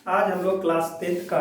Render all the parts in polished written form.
आज हम लोग क्लास 10th का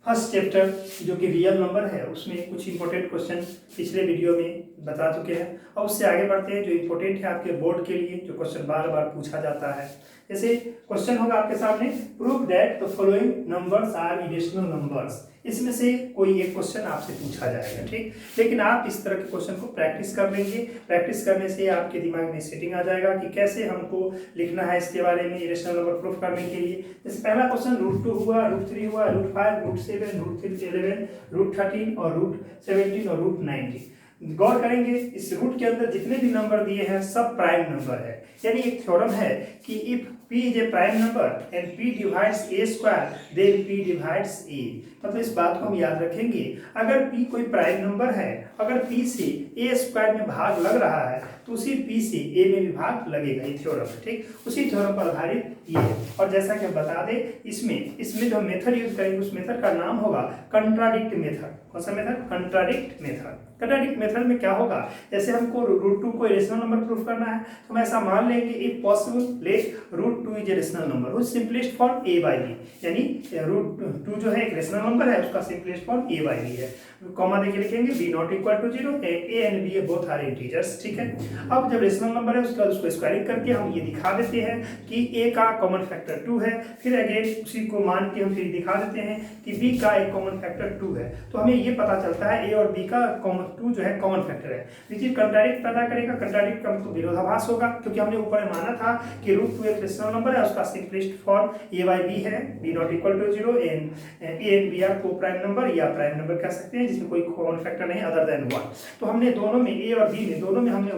फर्स्ट चैप्टर जो कि रियल नंबर है उसमें कुछ इंपॉर्टेंट क्वेश्चन पिछले वीडियो में बता चुके हैं। अब उससे आगे बढ़ते हैं जो इंपॉर्टेंट है आपके बोर्ड के लिए, जो क्वेश्चन बार बार पूछा जाता है। जैसे क्वेश्चन होगा आपके सामने, prove that the following numbers are irrational numbers. इसमें से कोई एक क्वेश्चन आपसे पूछा जाएगा, ठीक। लेकिन आप इस तरह के क्वेश्चन को प्रैक्टिस कर लेंगे। प्रैक्टिस करने से आपके दिमाग में सेटिंग आ जाएगा कि कैसे हमको लिखना है इसके बारे में, इरेशनल नंबर प्रूफ करने के लिए। जैसे पहला क्वेश्चन √2 हुआ, √3 हुआ, √5, √7, √11, √13 और √17 और √19। गौर करेंगे इस रूट के अंदर जितने भी नंबर दिए हैं सब प्राइम नंबर है। यानी एक थ्योरम है कि if p is a prime number and p divides a square then p divides a। मतलब इस बात को हम याद रखेंगे, अगर p कोई प्राइम नंबर है, अगर p से a स्क्वायर में भाग लग रहा है तो उसी p से a में भी भाग लगेगा। ये थ्योरम है, ठीक। उसी थ्योरम पर आधारित ये है। और जैसा कि हम बता दें, इसमें जो मेथड यूज करेंगे उस मेथड का नाम होगा कंट्राडिक्ट मेथड। कौन सा method? Contradict method. Contradict method में क्या होगा, जैसे हमको √2 को इरेशनल नंबर प्रूफ करना है तो हम ऐसा मान लेंगे if possible let √2 is a rational number which simplest form a by b। यानी √2 जो है एक रेशनल नंबर है, उसका simplest form a by b है। कॉमा देके लिखेंगे b not equal to 0, a and b both are integers, ठीक है। अब जब रेशनल नंबर है उसका उसको स्क्वायरिंग करके हम ये दिखा देते हैं कि a का कॉमन फैक्टर 2 है। फिर अगेन उसी को मान के हम फिर दिखा देते हैं कि b का एक कॉमन फैक्टर 2 है। तो हमें ये पता चलता है a और b का कॉमन 2 जो है कॉमन फैक्टर है। ये चीज कंट्राडिक्ट पैदा करेगा। कंट्राडिक्ट का मतलब विरोधाभास होगा, क्योंकि हमने ऊपर माना था कि √2 एक रेशनल नंबर है, उसका simplest form a by b है, b not equal to 0 and a and b are coprime number या प्राइम नंबर कह सकते हैं जिसमें कोई कॉमन फैक्टर नहीं अदर देन 1। तो हमने दोनों में a और b में दोनों में हमने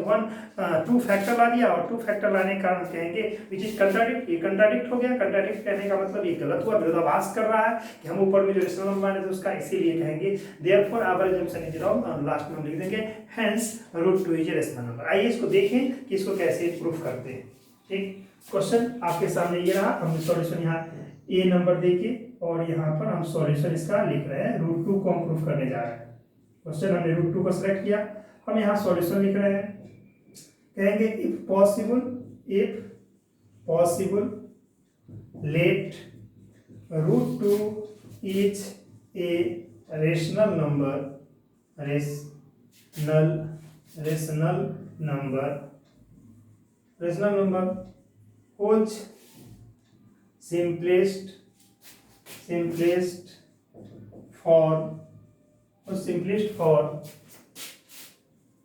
2 फैक्टर ला दिया, और 2 फैक्टर लाने के कारण कहेंगे विच इज कंट्राडिक्ट। ये कंट्राडिक्ट हो गया। कंट्राडिक्ट कहने का मतलब ये गलत हुआ, विरोधाभास कर रहा है कि हम ऊपर में जो रेशनल नंबर माने थे उसका, इसीलिए कहेंगे therefore our assumption is wrong. और लास्ट में हम लिख देंगे hence √2 is a rational number. आइए इसको देखें कि इसको कैसे प्रूफ करते हैं, ठीक। क्वेश्चन आपके सामने ये रहा। हम सॉल्यूशन यहाँ ए नंबर देके और यहाँ पर हम सॉल्यूशन इसका लिख रहे हैं। √2 को हम प्रूफ करने जा रहे हैं। क्वेश्चन हमने √2 को सिलेक्ट किया, हम यहाँ सॉल्यूशन लिख रहे हैं। कहेंगे if possible let √2 is a rational number which simplest for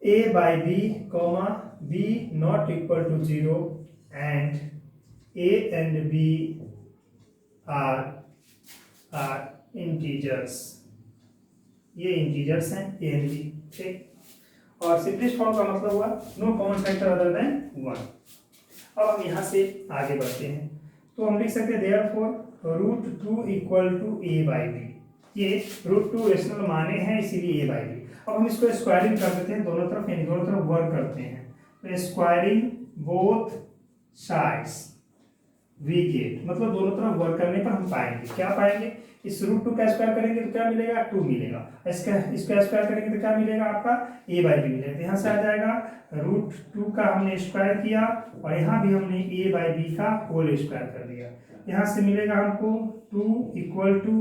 a by b comma b not equal to 0 and a and b are integers। ये इंटीजर्स हैं a and b, ठीक। और सिंपलेस्ट फॉर्म का मतलब हुआ no common factor other than 1। अब हम यहाँ से आगे बढ़ते हैं तो हम लिख सकते हैं therefore √2 equal to a by b। ये √2 रेशनल माने हैं इसीलिए a by b। अब हम इसको स्क्वायरिंग कर देते हैं दोनों तरफ, यानी दोनों तरफ वर्क करते हैं। तो squaring both sides we get, मतलब दोनों तरफ वर्क करने पर हम पाएंगे, क्या पाएंगे, इस √2 का स्क्वायर करेंगे तो क्या मिलेगा, 2 मिलेगा। इसका स्क्वायर करेंगे तो क्या मिलेगा, आपका a by b मिलेगा। यहाँ से आ जाएगा √2 का हमने स्क्वायर किया और यहाँ भी हमने a by b का होल स्क्वायर कर दिया। यहाँ से मिलेगा हमको 2 equal to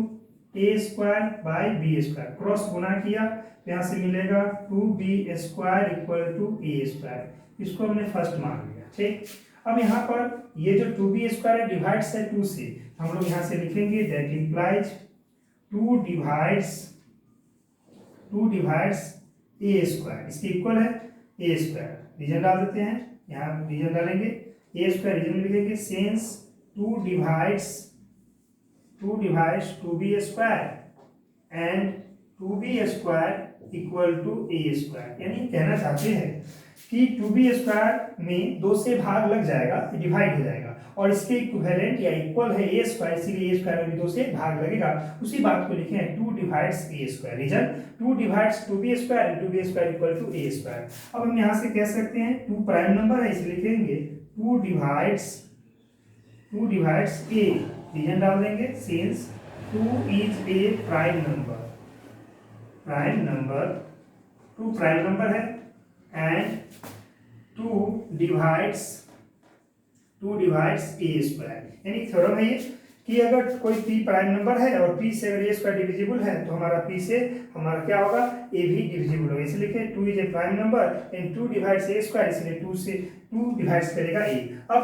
a square by b square, cross गुना किया तो यहाँ से मिलेगा 2b square equal to a square. इसको हमने फर्स्ट मान लिया, ठीक। अब यहाँ पर ये जो 2b स्क्वायर डिवाइड्स है 2 से, हम लोग यहाँ से लिखेंगे that implies 2 divides a square, इसके इक्वल है a स्क्वायर। रीजन डाल देते हैं, यहाँ रीजन डालेंगे, a स्क्वायर रीजन में लिखेंगे since 2 divides 2b square and 2b square equal to a square. यानी कहना चाहते हैं कि 2b स्क्वायर में 2 से भाग लग जाएगा, डिवाइड हो जाएगा, और इसके इक्विवेलेंट या इक्वल है a स्क्वायर, इसीलिए a स्क्वायर में भी 2 से भाग लगेगा। उसी बात को लिखे हैं 2 divides a square. Reason 2 divides 2b square and 2b square equal to a square. अब हम यहाँ से कह सकते हैं 2 प्राइम नंबर है, इसलिए लिखेंगे 2 डिवाइड्स a, रीजन डाल देंगे since 2 is a prime number, 2 prime number है एंड 2 डिवाइड्स a स्क्वायर। यानी थ्योरम है ये कि अगर कोई p प्राइम नंबर है और p से अगर a स्क्वायर डिविजिबल है तो हमारा p से हमारा क्या होगा, a भी डिविजिबल होगा। इसलिए लिखे 2 is a prime number and 2 divides a square, इसलिए 2 से 2 डिवाइड्स करेगा a। अब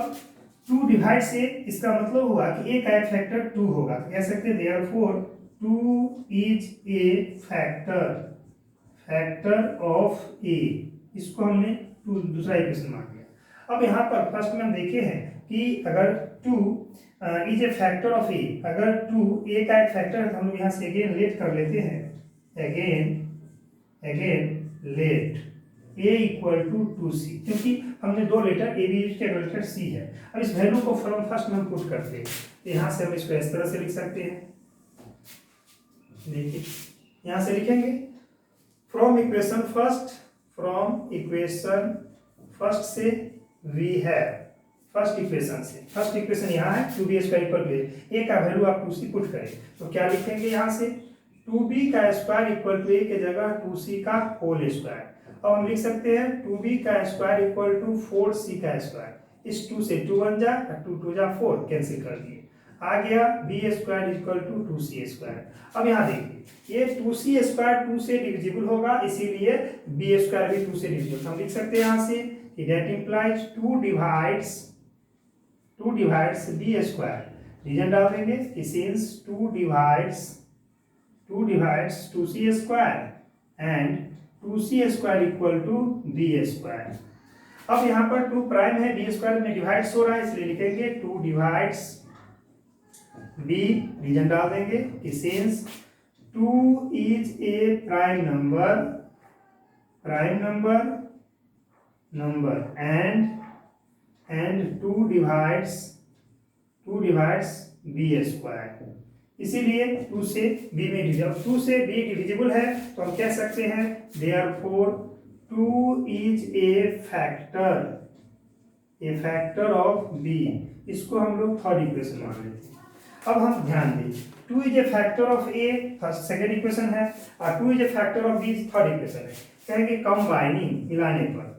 2 डिवाइड्स a, इसका मतलब हुआ कि a का एक फैक्टर 2 होगा, तो कह सकते हैं therefore 2 is a factor of a। इसको हमने दूसरा इक्वेशन मान लिया। अब यहाँ पर फर्स्ट में हम देखे हैं कि अगर 2 is a factor of a, अगर 2 a का एक फैक्टर है तो हम लोग यहाँ से अगेन लेट कर लेते हैं, again let a equal to 2c, क्योंकि हमने दो लेटर a भी यूज किया, लेटर c है। अब इस वैल्यू को फ्रॉम फर्स्ट में हम पुट करते हैं, यहाँ से हम इसको इस तरह से लिख सकते हैं। देखिए यहाँ से लिखेंगे फ्रॉम इक्वेशन फर्स्ट से वी हैव, फर्स्ट इक्वेशन यहाँ है 2b square equal to a का वैल्यू आप 2c पुट करें तो क्या लिखेंगे यहाँ से 2b का स्क्वायर इक्वल टू a के जगह 2c का होल स्क्वायर। अब हम लिख सकते हैं 2b का स्क्वायर इक्वल टू 4c का स्क्वायर। इस 2 से 2 बन जा, 2 2 जा 4, कैंसिल कर दिए, आ गया b square equal to 2c square. अब यहाँ देखिए ये 2c स्क्वायर 2 से डिविजिबल होगा, इसीलिए b स्क्वायर भी 2 से डिविजिबल। हम लिख सकते हैं यहाँ से that implies 2 divides b square. Reason डाल देंगे कि since 2 divides 2c square and 2c square equal to b square. अब यहाँ पर 2 प्राइम है, b स्क्वायर में डिवाइड्स हो रहा है, इसलिए लिखेंगे 2 डिवाइड्स b। रीजन डाल देंगे कि since 2 is a prime number and 2 divides b square, इसीलिए 2 से b में डिविजिबल, 2 से b डिविजिबल है तो हम कह सकते हैं therefore 2 is a factor of b। इसको हम लोग थर्ड इक्वेशन मान लेते हैं। अब हम ध्यान दें 2 is a factor of a first second equation है और 2 is a factor of b third equation है। कहेंगे कंबाइनिंग, मिलाने पर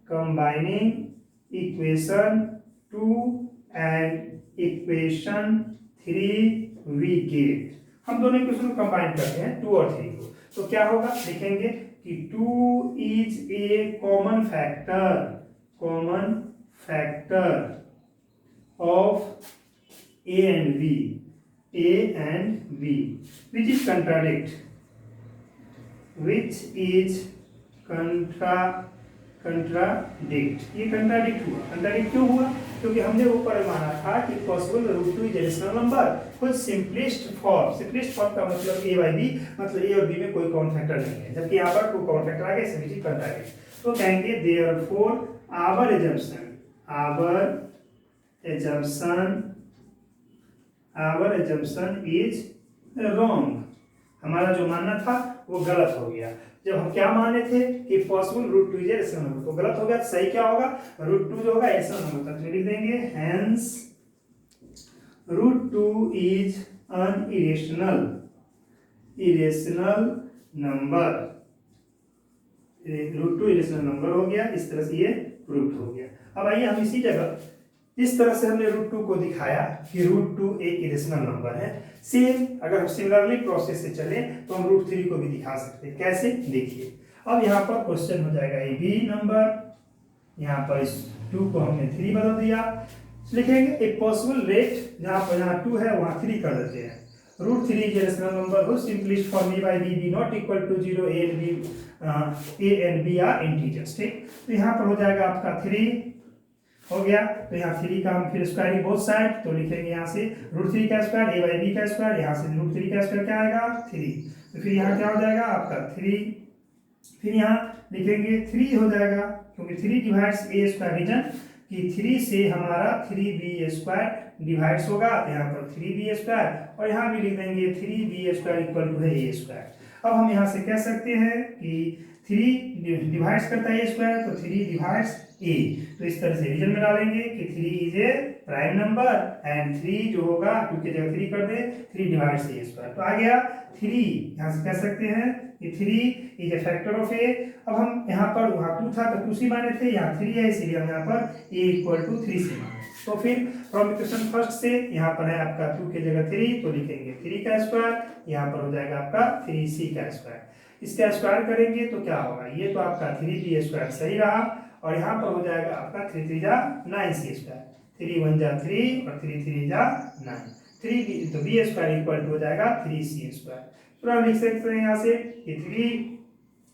combining equation 2 and equation 3 we get. हम दोनों इक्वेशन को कंबाइन करते हैं 2 और 3 को, तो क्या होगा, लिखेंगे कि 2 is a common factor of a and b which is contradict ये कंट्राडिक्ट हुआ। कंट्राडिक्ट क्यों हुआ, क्योंकि हमने ऊपर माना था कि possible root 2 is rational number. कुछ सिंपलेस्ट फॉर्म का मतलब a बाई बी, मतलब a और b में कोई कॉमन फैक्टर नहीं है, जबकि यहाँ पर 2 कॉमन फैक्टर आ गए, इसलिए कंट्राडिक्ट। तो कहेंगे therefore our assumption is wrong. हमारा जो मानना था वो गलत हो गया। जब हम क्या माने थे कि possible root 2 is a rational number, तो गलत हो गया। तो सही क्या होगा, रूट 2 जो होगा रेशनल नंबर था, तो लिख देंगे hence root 2 is an irrational number. Root 2 irrational number हो गया, इस तरह से ये प्रूफ हो गया। अब आइए हम इसी जगह इस तरह से हमने रूट 2 को दिखाया कि रूट 2 एक इरेशनल नंबर है। सेम अगर हम सिमिलरली प्रोसेस से चले तो हम रूट 3 को भी दिखा सकते हैं। कैसे, देखिए अब यहाँ पर क्वेश्चन हो जाएगा ए बी नंबर, यहाँ पर इस 2 को हमने 3 बदल दिया। लिखेंगे ए पॉसिबल रेट, जहाँ 2 है वहाँ 3 कर देते हैं। रूट 3 इज रेशनल नंबर हो simplest for a by b b not equal to 0, a and b are integers. ठीक, तो यहाँ पर हो जाएगा आपका 3 हो गया। तो यहाँ 3 का हम फिर स्क्वायरिंग बोथ साइड, तो लिखेंगे यहाँ से रूट 3 का स्क्वायर ए बाई बी का स्क्वायर, यहाँ से रूट 3 का स्क्वायर क्या आएगा 3। तो फिर यहाँ क्या हो जाएगा आपका 3, फिर यहाँ लिखेंगे 3 हो जाएगा, क्योंकि 3 डिवाइड्स ए स्क्वायर। रीजन कि 3 से हमारा 3b स्क्वायर डिवाइड्स होगा, तो यहाँ पर 3b स्क्वायर, और यहाँ भी लिख देंगे 3b स्क्वायर इक्वल टू है ए स्क्वायर। अब हम यहाँ से कह सकते हैं कि 3 डिवाइड्स करता है ए स्क्वायर, तो 3 डिवाइड्स ए। तो इस तरह से रीजन में डालेंगे कि 3 is a prime number and 3 जो होगा 2 की जगह 3 कर दे, 3 डिवाइड्स ए स्क्वायर, तो आ गया 3। यहाँ से कह सकते हैं कि 3 इज ए फैक्टर ऑफ ए। अब हम यहाँ पर वहाँ 2 था तो 2c माने थे, यहाँ 3 है, इसीलिए हम यहाँ पर a इक्वल टू 3c माने। तो फिर फ्रॉम इक्वेशन फर्स्ट से यहाँ पर है आपका 2 की जगह 3 तो लिखेंगे 3 का स्क्वायर, यहाँ पर हो जाएगा आपका 3c का स्क्वायर। इसका स्क्वायर करेंगे तो क्या होगा, ये तो आपका 3b स्क्वायर सही रहा और यहाँ पर हो जाएगा आपका 3 3 जा 9c स्क्वायर, 3 1 जा 3 और 3 3 जा 9, 3b तो b स्क्वायर इक्वल टू हो जाएगा 3c स्क्वायर। तो हम लिख सकते हैं यहाँ से कि 3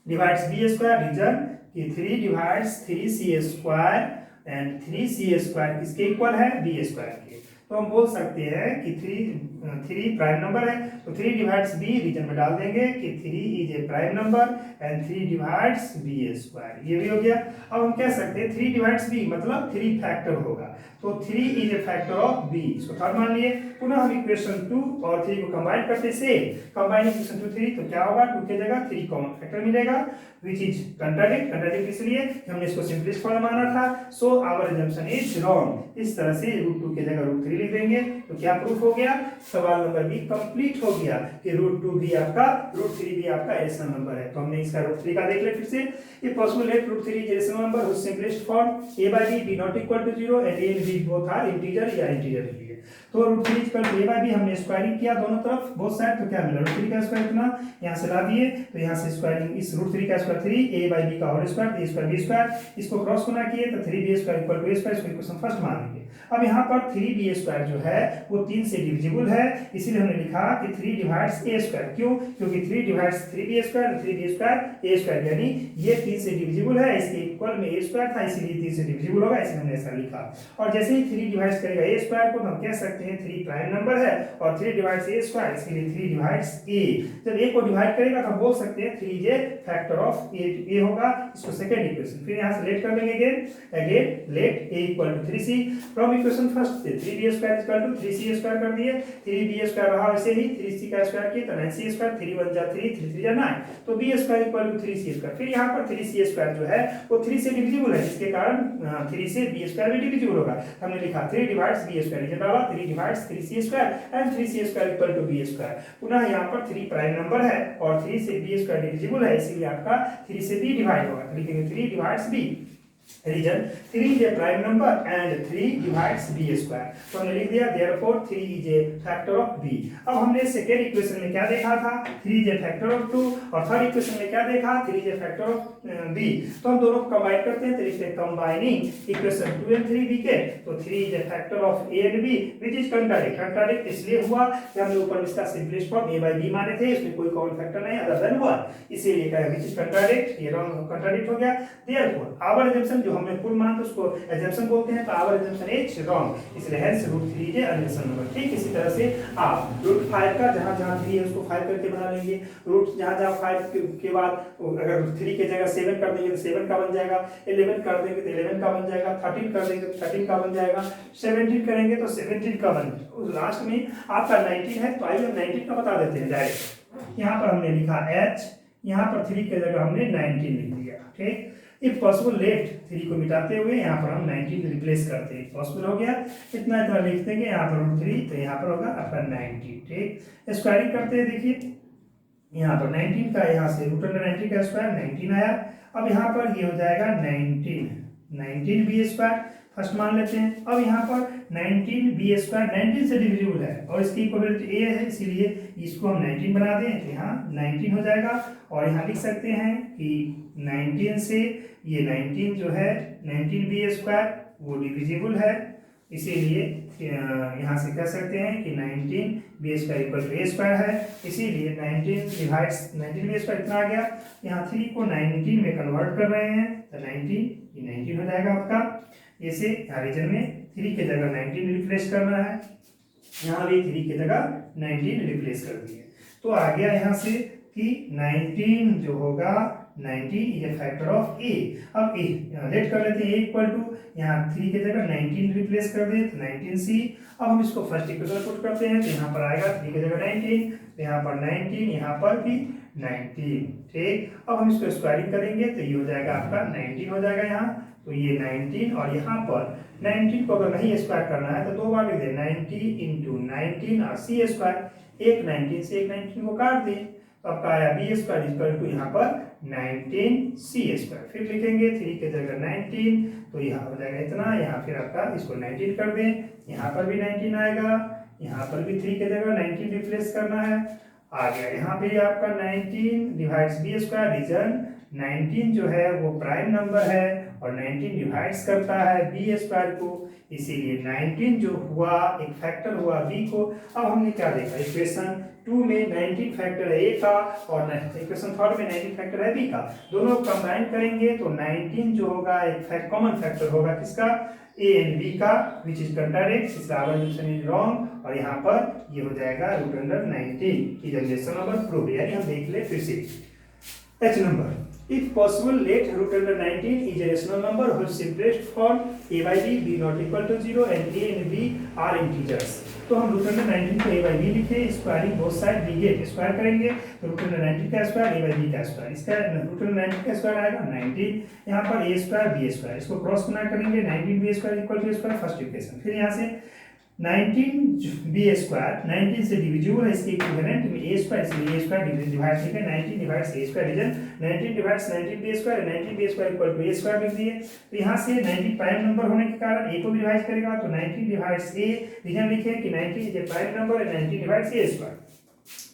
डिवाइड्स b स्क्वायर, रीजन कि 3 divides 3c square and 3c square किसके इक्वल है, b स्क्वायर के। तो हम बोल सकते हैं कि 3 प्राइम नंबर है तो 3 डिवाइड्स b रीजन में डाल देंगे कि 3 is a prime number and 3 divides b square, ये भी हो गया। अब हम कह सकते हैं 3 डिवाइड्स b मतलब 3 फैक्टर होगा, तो 3 is a factor of b, इसको थर्ड मान लिए। पुनः हम इक्वेशन 2 और 3 को कंबाइन करते से कंबाइन इक्वेशन 2 3 तो क्या होगा, 2 की जगह 3 कॉमन फैक्टर मिलेगा which is contradict इसलिए हमने इसको सिंपलेस्ट फॉर्म माना था, so our assumption is wrong. इस तरह से √2 की जगह √3 लिख देंगे तो क्या प्रूफ हो गया, सवाल नंबर बी कंप्लीट हो गया कि √2 भी आपका √3 भी आपका रेशनल नंबर है। तो हमने इसका √3 का देख लिया फिर से, ये पॉसिबल है √3 is rational number whose simplest form a/b not equal to 0 and a and b both are integer या इंटीजर लिए। तो √3 इक्वल टू a/b हमने स्क्वायरिंग किया दोनों तरफ बोथ साइड, तो क्या मिला √3 का स्क्वायर इतना, यहाँ से ला दिए तो यहाँ से स्क्वायरिंग इस √3 का स्क्वायर 3 a/b का whole square a square b square, इसको क्रॉस गुना किए तो 3b square equal to a square, इसको इक्वेशन फर्स्ट मान लेंगे। अब यहाँ पर 3b स्क्वायर जो है वो 3 से डिविजिबल है, इसीलिए हमने लिखा कि 3 डिवाइड्स a स्क्वायर, क्यों, क्योंकि 3 divides 3b square 3b square a square, यानी ये 3 से डिविजिबल है, इसके इक्वल में a स्क्वायर था इसीलिए 3 से डिविजिबल होगा, इसलिए हमने ऐसा लिखा। और जैसे ही 3 डिवाइड्स करेगा a स्क्वायर को तो हम कह सकते हैं 3 प्राइम नंबर है और 3 डिवाइड्स a स्क्वायर, इसलिए 3 डिवाइड्स a, जब a को डिवाइड करेगा तो हम बोल सकते हैं 3 is a factor of a होगा, इसको सेकंड इक्वेशन। फिर यहाँ से लेट कर लेंगे again let a equal to 3c from equation first से 3b square equal to 3c square कर दिए, 3b स्क्वायर रहा वैसे ही 3c का स्क्वायर किया तो 9c स्क्वायर, 3 1 जा 3 3 3 जा 9 तो b square equal to 3c square. फिर यहाँ पर 3c स्क्वायर जो है वो 3 से डिविजिबल है, जिसके कारण 3 से b स्क्वायर भी डिविजिबल होगा, हमने लिखा 3 डिवाइड्स b स्क्वायर, ये डाला 3 divides 3c square and 3c square equal to b square. पुनः यहाँ पर 3 प्राइम नंबर है और 3 से b स्क्वायर डिविजिबल है, इसीलिए आपका 3 से b डिवाइड होगा, लिखेंगे 3 divides b, reason 3 is a prime number and 3 divides b square, तो हमने लिख दिया therefore 3 is a factor of b। अब हमने सेकेंड इक्वेशन में क्या देखा था, 3 is a factor of 2 और थर्ड इक्वेशन में क्या देखा, 3 is a factor of b। तो हम दोनों को कंबाइन करते हैं तो लिखते हैं कंबाइनिंग इक्वेशन 2 and 3 b के, तो 3 is a factor of a and b which is contradict इसलिए हुआ कि हमने ऊपर इसका सिंपलेस्ट फॉर्म a/b माने थे, इसमें कोई कॉमन फैक्टर नहीं अदर देन 1, इसीलिए कहा which is contradict, ये रॉन्ग कंट्राडिक्ट हो गया। therefore our assumption जो हमने फुल मान तो उसको assumption बोलते हैं, तो our assumption is wrong, इसलिए hence √3 is a rational number. ठीक इसी तरह से आप √5 का जहां जहां 3 है उसको 5 करके बना लेंगे, रूट जहां जहां 5 के बाद अगर 3 की जगह 7 कर देंगे तो 7 का बन जाएगा, 11 कर देंगे तो 11 का बन जाएगा, 13 कर देंगे तो 13 का बन जाएगा, 17 करेंगे तो 17 का बन जाएगा, उस लास्ट में आपका 19 है तो आइए हम 19 का बता देते हैं डायरेक्ट। यहाँ पर हमने लिखा h, यहाँ पर 3 की जगह हमने 19 लिख दिया। ठीक, इफ पॉसिबल लेट 3 को मिटाते हुए यहाँ पर हम 19 रिप्लेस करते हैं, पॉसिबल हो गया, इतना इतना लिख देंगे, यहाँ पर √3 तो यहाँ पर होगा आपका 90। ठीक, स्क्वायरिंग करते हैं, देखिए यहाँ पर 19 का यहाँ से √90 का स्क्वायर 19 आया। अब यहाँ पर ये हो जाएगा 19 b स्क्वायर फर्स्ट मान लेते हैं। अब यहाँ पर 19 b स्क्वायर 19 से डिविजिबल है और इसकी इक्विवेलेंट a है, इसीलिए इसको हम 19 बना दें तो यहाँ 19 हो जाएगा। और यहाँ लिख सकते हैं कि 19 से ये 19 जो है 19 b स्क्वायर वो डिविजिबल है, इसीलिए यहाँ से कह सकते हैं कि 19 b square equal to a square है, इसीलिए 19 डिवाइड्स 19 b स्क्वायर इतना आ गया। यहाँ 3 को 19 में कन्वर्ट कर रहे हैं तो 19 हो जाएगा आपका। ऐसे यहाँ रीजन में 3 की जगह 19 रिप्लेस करना है, यहाँ भी 3 की जगह 19 रिप्लेस कर दिए, तो आ गया यहाँ से कि 19 जो होगा 90 is a factor of a। अब a लेट कर लेते हैं, a इक्वल टू यहाँ 3 की जगह 19 रिप्लेस कर दें तो 19c। अब हम इसको फर्स्ट इक्वेशन पुट करते हैं तो यहाँ पर आएगा 3 की जगह 19 तो यहाँ पर 19, यहाँ पर भी 19। ठीक, अब हम इसको स्क्वायरिंग करेंगे तो ये हो जाएगा आपका 19 हो जाएगा यहाँ, तो ये 19 और यहाँ पर 19 को अगर नहीं स्क्वायर करना है तो 2 बार लिख दें 90 × 19 और c स्क्वायर, एक 19 से एक 19 को काट दें तो आपका आया बी स्क्वायर इक्वल टू यहाँ पर 19c²। फिर लिखेंगे 3 की जगह 19, तो यहाँ हो जाएगा इतना, यहाँ फिर आपका इसको 19 कर दें, यहाँ पर भी 19 आएगा, यहाँ पर भी 3 की जगह 19 रिप्लेस करना है, आ गया। यहाँ पे आपका 19 डिवाइड्स बी स्क्वायर, रीजन 19 जो है वो प्राइम नंबर है और 19 डिवाइड्स करता है बी स्क्वायर को, इसीलिए 19 जो हुआ एक फैक्टर हुआ बी को। अब हमने क्या देखा, इक्वेशन 2 में 19 फैक्टर है ए का और इक्वेशन 3 में 19 फैक्टर है बी का, दोनों कंबाइन करेंगे तो 19 जो होगा एक कॉमन फैक्टर होगा किसका, ए एंड बी का, विच इज कंट्राडिक्ट, इसलिए आवर जनरेशन इज रॉन्ग, और यहाँ पर ये हो जाएगा √19 की जनरेशन नंबर प्रूव। यानी हम देख ले फिर से H number. If possible, let √19 is a rational number whose simplest form a by b, b not equal to 0 and a and b are integers. तो हम √19 को a by b लिखे, squaring both side b get square करेंगे तो √19 का square a by b का square, इसका √19 का स्क्वायर आएगा 19, यहाँ पर a स्क्वायर b स्क्वायर, इसको क्रॉस गुना करेंगे 19b square equal to square, first equation. फिर यहाँ से 19b स्क्वायर 19 से डिविजिबल है, इसके इक्विवेलेंट में a स्क्वायर, इसलिए a स्क्वायर डिवाइड ठीक है, 19 divides a square, reason 19 divides 19b square, 19b square equal to a square लिख दिए। तो यहाँ से 19 प्राइम नंबर होने के कारण a को भी डिवाइड करेगा, तो 19 डिवाइड्स a, रीजन लिखे कि 19 is a prime number and 19 divides a square.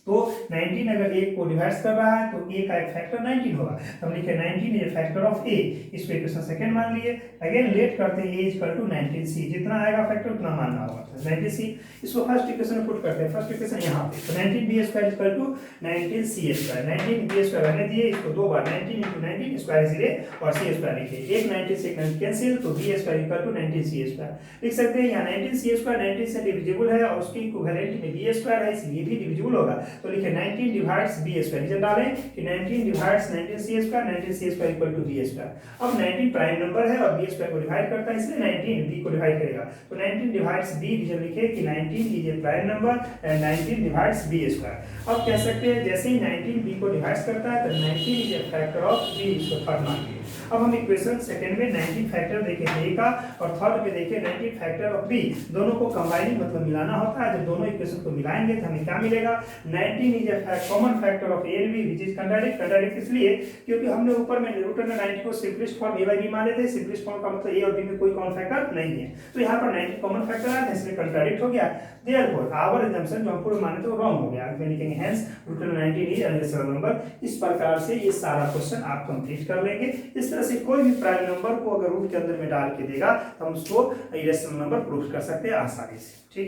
तो 19 अगर a को डिवाइड कर रहा है तो a का एक फैक्टर 19 होगा, हम लिखे 19 इज फैक्टर ऑफ a, इसको इक्वेशन सेकंड मान लिए। अगेन लेट करते हैं a इक्वल टू 19c, जितना आएगा फैक्टर उतना मानना होगा, तो 19c, इसको फर्स्ट इक्वेशन में पुट करते हैं, फर्स्ट इक्वेशन यहाँ पे, तो 19b square equal to 19c², 19b square रहने दिए, इसको दो बार 19 × 19 स्क्वायर इजीले और c स्क्वायर लिखिए, एक 19 से 19 कैंसिल, तो b square equal to 19c² लिख सकते हैं। यहाँ 19c² 19 से डिविजिबल है और उसकी इक्विवेलेंट में b स्क्वायर है, इसलिए भी डिविजिबल होगा, तो लिखे 19 डिवाइड्स b स्क्वायर, नीचे डालें कि 19 divides 19c², 19c² equal to b square. अब 19 प्राइम नंबर है और b स्क्वायर को डिवाइड करता है, इसलिए 19 b को डिवाइड करेगा, तो 19 डिवाइड्स b, नीचे लिखे कि 19 is a prime number and 19 divides b square. अब कह सकते हैं जैसे ही 19 b को डिवाइड करता है तो 19 is a factor of b, इसको थर्ड मान लिए। अब हम इक्वेशन सेकंड में 19 फैक्टर देखें a का और थर्ड में देखें 19 फैक्टर ऑफ b, दोनों को कंबाइनिंग मतलब मिलाना होता है, जब दोनों इक्वेशन को मिलाएंगे तो हमें क्या मिलेगा, 19 is a common factor of a and b which is contradict इसलिए क्योंकि हमने ऊपर में √19 को simplest form a by b माने थे, सिंपलेस्ट फॉर्म का मतलब a और b में कोई कॉमन फैक्टर नहीं है, तो यहाँ पर 19 कॉमन फैक्टर आया इसलिए कंट्राडिक्ट हो गया, देयरफॉर आवर अजम्पशन जो हम पूरे माने थे वो रॉन्ग हो गया, आगे लिखेंगे hence √19 is a rational number. इस प्रकार से ये सारा क्वेश्चन आप कंप्लीट कर लेंगे। इस तरह से कोई भी प्राइम नंबर को अगर रूट के अंदर में डाल के देगा तो हम उसको इरेशनल नंबर प्रूफ कर सकते हैं आसानी से, ठीक है।